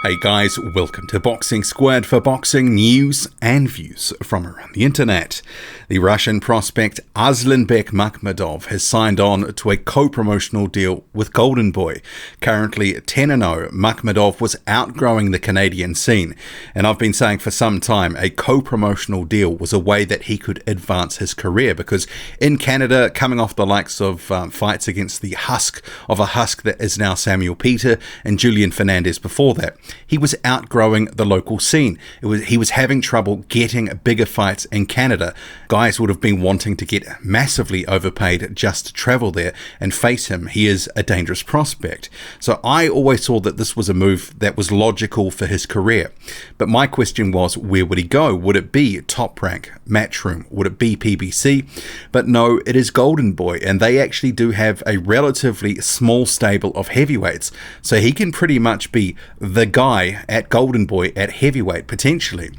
Hey guys, welcome to Boxing Squared for boxing news and views from around the internet. The Russian prospect Arslanbek Makhmudov has signed on to a co-promotional deal with Golden Boy. Currently 10-0, Makhmudov was outgrowing the Canadian scene, and I've been saying for some time a co-promotional deal was a way that he could advance his career, because in Canada, coming off the likes of fights against the husk of a husk that is now Samuel Peter and Julian Fernandez before that, he was outgrowing the local scene. He was having trouble getting bigger fights in Canada. Guys would have been wanting to get massively overpaid just to travel there and face him. He is a dangerous prospect. So I always saw that this was a move that was logical for his career. But my question was, where would he go? Would it be Top Rank, Matchroom? Would it be PBC? But no, it is Golden Boy, and they actually do have a relatively small stable of heavyweights. So he can pretty much be the guy at Golden Boy at heavyweight, potentially.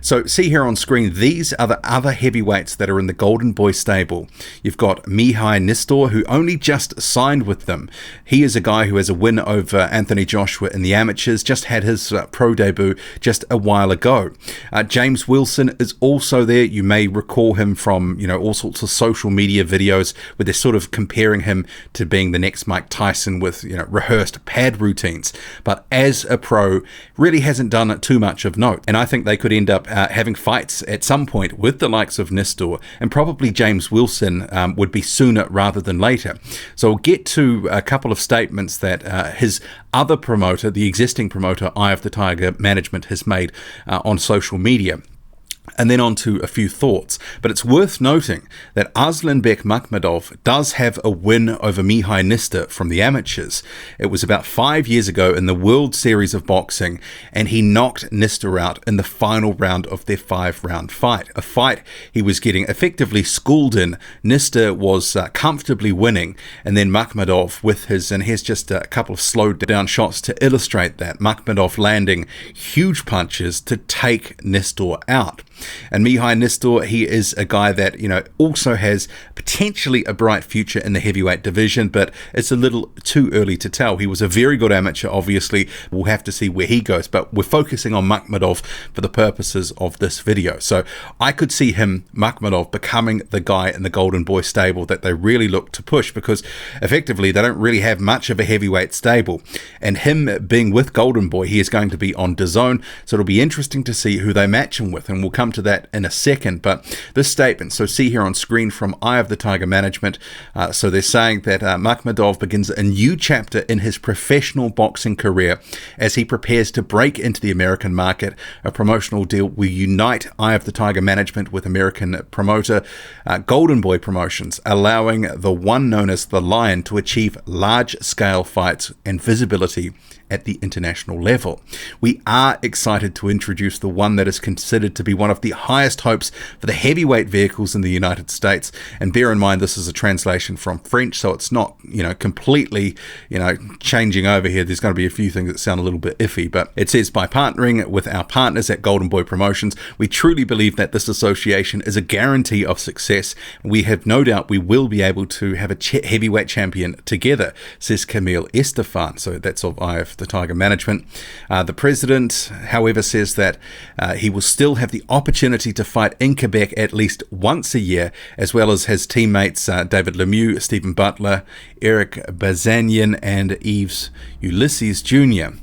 So see here on screen, these are the other heavyweights that are in the Golden Boy stable. You've got Mihai Nestor, who only just signed with them. He is a guy who has a win over Anthony Joshua in the amateurs, just had his pro debut just a while ago. James Wilson is also there. You may recall him from, all sorts of social media videos where they're sort of comparing him to being the next Mike Tyson with, rehearsed pad routines. But as a pro, really hasn't done too much of note. And I think they could end up having fights at some point with the likes of Nestor, and probably James Wilson would be sooner rather than later. So we'll get to a couple of statements that his other promoter, the existing promoter, Eye of the Tiger Management, has made on social media. And then on to a few thoughts. But it's worth noting that Arslanbek Makhmudov does have a win over Mihai Nestor from the amateurs. It was about 5 years ago in the World Series of Boxing, and he knocked Nestor out in the final round of their 5-round fight. A fight he was getting effectively schooled in. Nestor was comfortably winning, and then Makhmudov with his, and here's just a couple of slowed down shots to illustrate that, Makhmudov landing huge punches to take Nestor out. And Mihai Nestor, he is a guy that, also has potentially a bright future in the heavyweight division, but it's a little too early to tell. He was a very good amateur, obviously. We'll have to see where he goes, but we're focusing on Makhmudov for the purposes of this video. So I could see him, Makhmudov, becoming the guy in the Golden Boy stable that they really look to push, because effectively they don't really have much of a heavyweight stable. And him being with Golden Boy, he is going to be on DAZN, so it'll be interesting to see who they match him with, and we'll come to that in a second. But this statement, so see here on screen from Eye of the Tiger Management, so they're saying that Makhmudov begins a new chapter in his professional boxing career as he prepares to break into the American market. A promotional deal will unite Eye of the Tiger Management with American promoter Golden Boy Promotions, allowing the one known as the Lion to achieve large-scale fights and visibility at the international level. We are excited to introduce the one that is considered to be one of the highest hopes for the heavyweight vehicles in the United States. And bear in mind, this is a translation from French, so it's not, completely, changing over here. There's going to be a few things that sound a little bit iffy, but it says, by partnering with our partners at Golden Boy Promotions, we truly believe that this association is a guarantee of success. We have no doubt we will be able to have a heavyweight champion together, says Camille Estefan. So that's of Eye of the Tiger Management. The president, however, says that he will still have the opportunity to fight in Quebec at least once a year, as well as his teammates David Lemieux, Stephen Butler, Eric Bazanian, and Yves Ulysses Jr.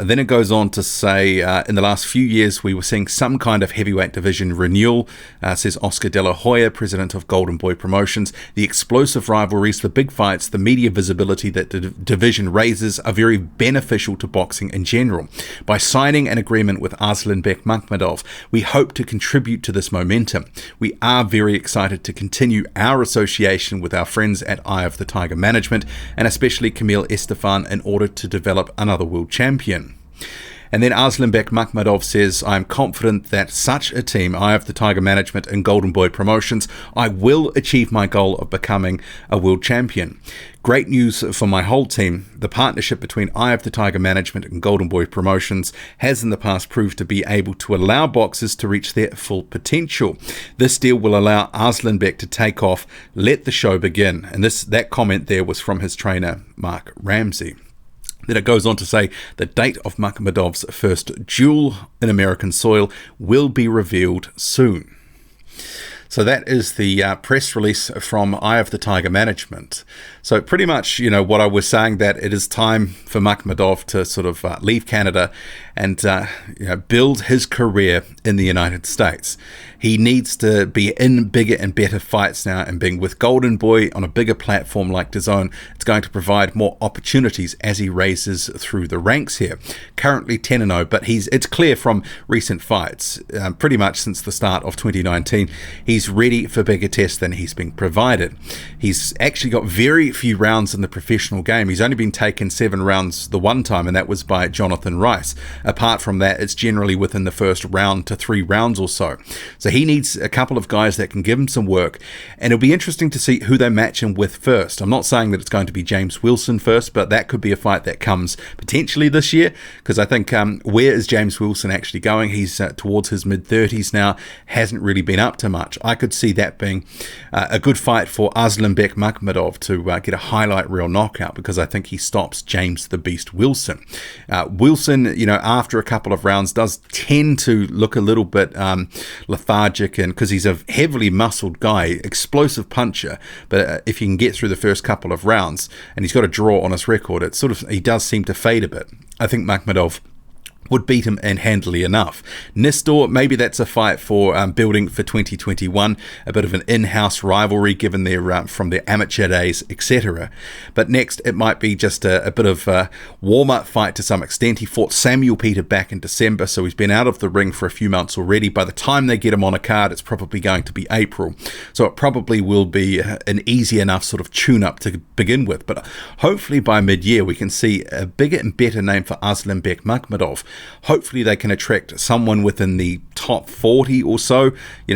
Then it goes on to say, in the last few years, we were seeing some kind of heavyweight division renewal, says Oscar De La Hoya, president of Golden Boy Promotions. The explosive rivalries, the big fights, the media visibility that the division raises are very beneficial to boxing in general. By signing an agreement with Arslanbek Makhmudov, we hope to contribute to this momentum. We are very excited to continue our association with our friends at Eye of the Tiger Management, and especially Camille Estefan, in order to develop another world champion. And then Arslanbek Makhmudov says, I'm confident that such a team, Eye of the Tiger Management and Golden Boy Promotions, I will achieve my goal of becoming a world champion. Great news for my whole team. The partnership between Eye of the Tiger Management and Golden Boy Promotions has in the past proved to be able to allow boxers to reach their full potential. This deal will allow Arslanbek to take off, let the show begin. And that comment there was from his trainer, Mark Ramsey. Then it goes on to say the date of Makhmudov's first duel in American soil will be revealed soon. So that is the press release from Eye of the Tiger Management. So pretty much, what I was saying, that it is time for Makhmudov to sort of leave Canada and build his career in the United States. He needs to be in bigger and better fights now, and being with Golden Boy on a bigger platform like DAZN, it's going to provide more opportunities as he raises through the ranks here. Currently 10-0, but it's clear from recent fights, pretty much since the start of 2019, he's ready for bigger tests than he's been provided. He's actually got very few rounds in the professional game. He's only been taken 7 rounds the one time, and that was by Jonathan Rice. Apart from that, it's generally within the first round to 3 rounds or so. So he needs a couple of guys that can give him some work, and it'll be interesting to see who they match him with first. I'm not saying that it's going to be James Wilson first, but that could be a fight that comes potentially this year, because I think where is James Wilson actually going? He's towards his mid-30s now, hasn't really been up to much. I could see that being a good fight for Arslanbek Makhmudov to get a highlight reel knockout, because I think he stops James the Beast Wilson. Wilson, after a couple of rounds, does tend to look a little bit lethargic, and because he's a heavily muscled guy, explosive puncher, but if you can get through the first couple of rounds, and he's got a draw on his record, he does seem to fade a bit. I think Makhmudov would beat him and handily enough. Nestor, maybe that's a fight for building for 2021, a bit of an in-house rivalry given their from their amateur days, etc. But next, it might be just a bit of a warm-up fight to some extent. He fought Samuel Peter back in December, so he's been out of the ring for a few months already. By the time they get him on a card, it's probably going to be April. So it probably will be an easy enough sort of tune-up to begin with. But hopefully by mid-year, we can see a bigger and better name for Arslanbek Makhmudov. Hopefully they can attract someone within the top 40 or so,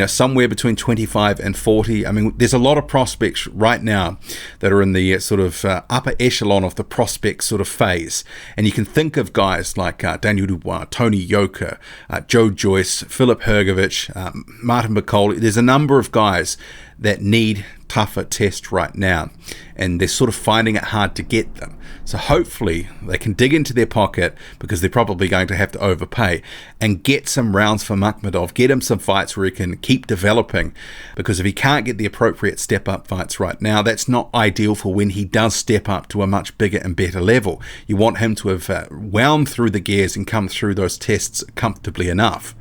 somewhere between 25 and 40. I mean, there's a lot of prospects right now that are in the sort of upper echelon of the prospect sort of phase. And you can think of guys like Daniel Dubois, Tony Yoka, Joe Joyce, Filip Hrgovic, Martin Bacoli. There's a number of guys that need tougher tests right now, and they're sort of finding it hard to get them. So hopefully they can dig into their pocket, because they're probably going to have to overpay, and get some rounds for Makhmudov, get him some fights where he can keep developing, because if he can't get the appropriate step-up fights right now, that's not ideal for when he does step up to a much bigger and better level. You want him to have wound through the gears and come through those tests comfortably enough.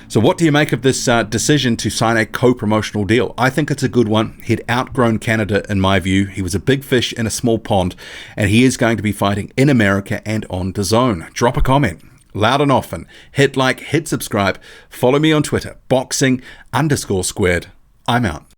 So what do you make of this decision to sign a co-promotional deal? I think it's a good one. He'd outgrown Canada in my view. He was a big fish in a small pond, and he is going to be fighting in America and on DAZN. Drop a comment. Loud and often. Hit like, hit subscribe. Follow me on Twitter, boxing_squared. I'm out.